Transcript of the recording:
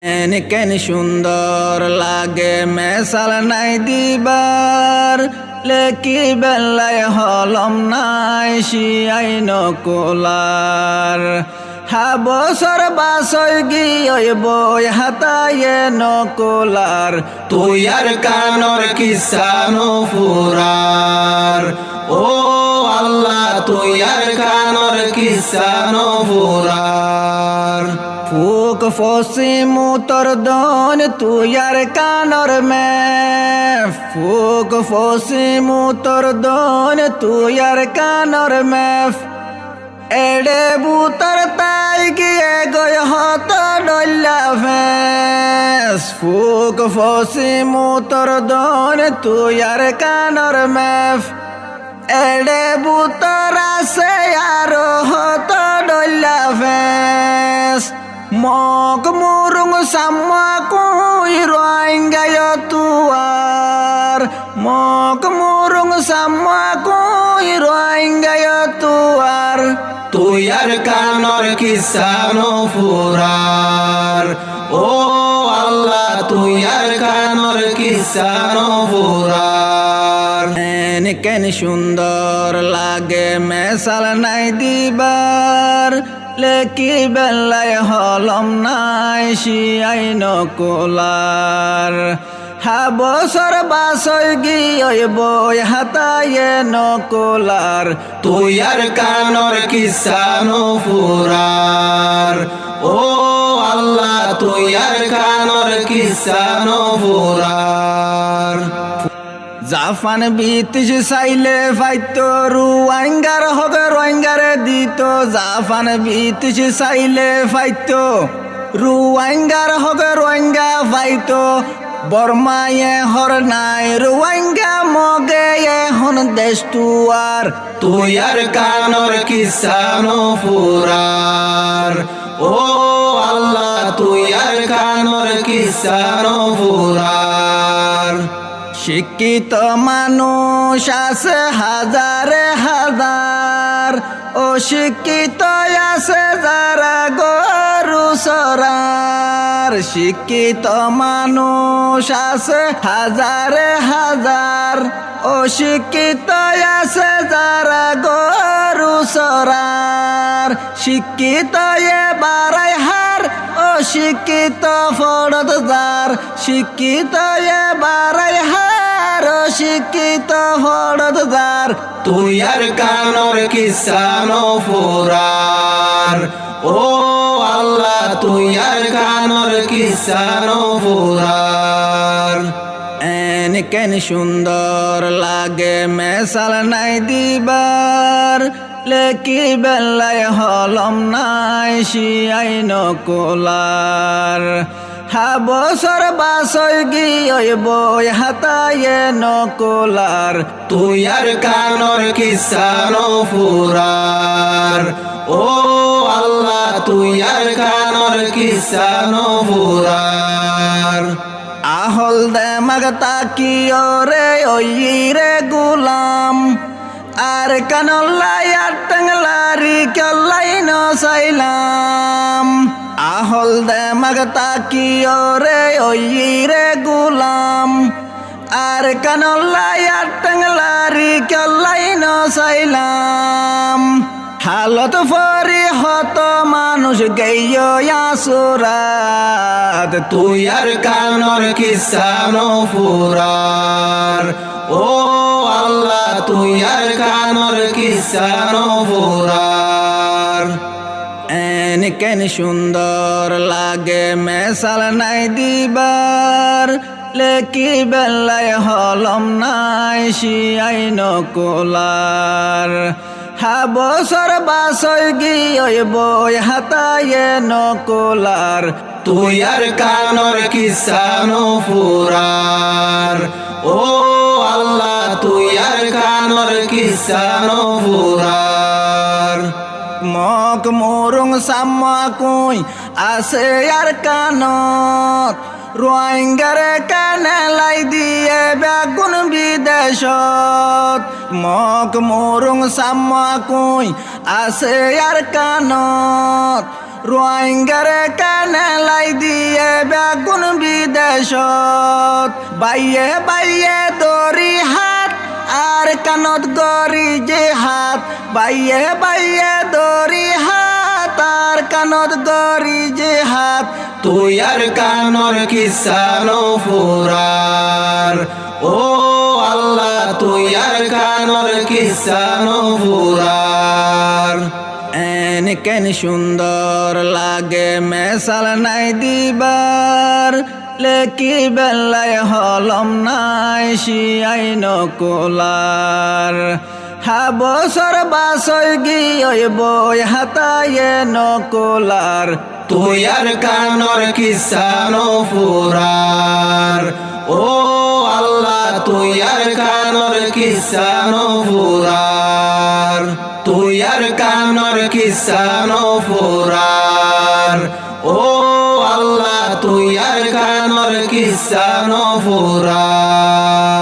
কেন সুন্দর লাগে মেসাল নাই দিবার, লেকি বেলায় হলম নাই শিয়াই নকুলার। বছর বাসই গিয়ে বই হাতায়ে নকুলার, তুই আর কানর কিসানো ফুরার। ও আল্লাহ তুই আর কানর কিসানো ফুরার। ফুক ফসিম তোর দন তুই আর কানর মে, ফুক ফসিম তোর দন তুই আর কানর মে। এড়ে বুতর তাই গিয়ে গয় হত ডল্লা ফেস, ফুক ফসিম তোর দন তুই আর কানর মে। এড়ে বুতর আছে আর হত ডল্লা ফেস, মগ মুরুং সাম্মা কুই রোহিঙ্গায় তুয়ার, মগ মুরুং সাম্মা কুই রোহিঙ্গায় তুয়ার। তুই আর কানর কিসানো ফুরার। ও আল্লাহ তুই আর কানর কিসানো ফুরার। কেন সুন্দর লাগে মেসাল নাই দিবার, লেকি বেলায় হলম নাই শিয়াই নকুলার। বছর বাসই গিয়ে বই হাতায়ে নকুলার, তুই আর কানর কিসানো ফুরার। ও আল্লাহ তুই আর কানর কিসানো ফুরার। জাফান বিতিস চাইলে ফাইতো রুয়াঙ্গার হবে রোহিঙ্গারে দিত, জাফান বিতিস চাইলে ফাইতো রুয়াঙ্গার হবে রোহিঙ্গা ফাইতো। বর্মায়ে হর নাই রোহিঙ্গা মগে এখন দেশ তুয়ার, তুই আর কানর কিসানো ফুরার। ও আল্লাহ তুই আর কানর কিসানো ফুরার। শিক্ষিত মানুষ আছে হাজারে হাজার, অশিক্ষিত আছে যারা গরু চরার। শিক্ষিত মানুষ আছে হাজারে হাজার, অশিক্ষিত আছে যারা গরু চরার। শিক্ষিত বারাই হার, অশিক্ষিত ফরদ যার, শিক্ষিত বারাই হার, অশিক্ষিত ফরদ যার। তুই আর কানর কিসানো ফুরার। ও আল্লাহ তুই আর কানর কিসানো ফুরার। কেন সুন্দর লাগে মেসাল নাই দিবার, লেকি বেলায় হলম নাই শিয়াই নকুলার। বছর বাসই গিয়ে বই হাতায়ে নকুলার, তুই আর কানর কিসানো ফুরার। ও আল্লাহ তুই আর কানর কিসানো ফুরার। আহল দেমাগ তাকিও রে ওই রে গুলাম, আর কানল্লাই আর টাংলারি কল্লাই নসাইলাম। আহল দেমাগ তাকিও রে ওই রে গুলাম, আর কানল্লাই আর টাংলারি কল্লাই নসাইলাম। হালত ফরি হত মানুষ গেয় আসুরাত, তুই আর কানর কিসানো ফুরার। ও আল্লাহ তুই আর কানর কিসানো ফুরার। কেন সুন্দর লাগে মেসাল নাই দিবার, লেকি বেলায় হলম নাই শিয়াই নকুলার। বছর বাসই গিয়ে বই হাতায়ে নকুলার, তুই আর কানর কিসানো ফুরার। ও আল্লাহ তুই আর কানর কিসানো ফুরার। মক মুরুং সাম্মা কুই আছে আর কানত, রোহিঙ্গারে কানে লাই দিয়ে বেগুন বিদেশত। মক মুরুং সাম্মা কুই আছে আর কানত, রোহিঙ্গারে কানে লাই দিয়ে বেগুন বিদেশত বাইয়ে বাইয়ে দরি হাত আর কানত গরি যে হাত বাইয়ে বাইয়ে দরি হাত আর কানত গরি যে হাত তুই আর কানর কিসানো ফুরার ও আল্লাহ তুই আর কানর কিসানো ফুরার এন কেন সুন্দর লাগে মেসাল নাই দিবার লেকি বেলায় হলম নাই শিয়াই নকুলার হা বছর বাসই গিয়ে বই হাতায়ে নকুলার তুই আর কানর কিসানো ফুরার ও আল্লাহ তুই আর কানর কিসানো ফুরার তুই আর কানর কিসানো ফুরার ও আল্লাহ তুই আর কানর কিসানো ফুরার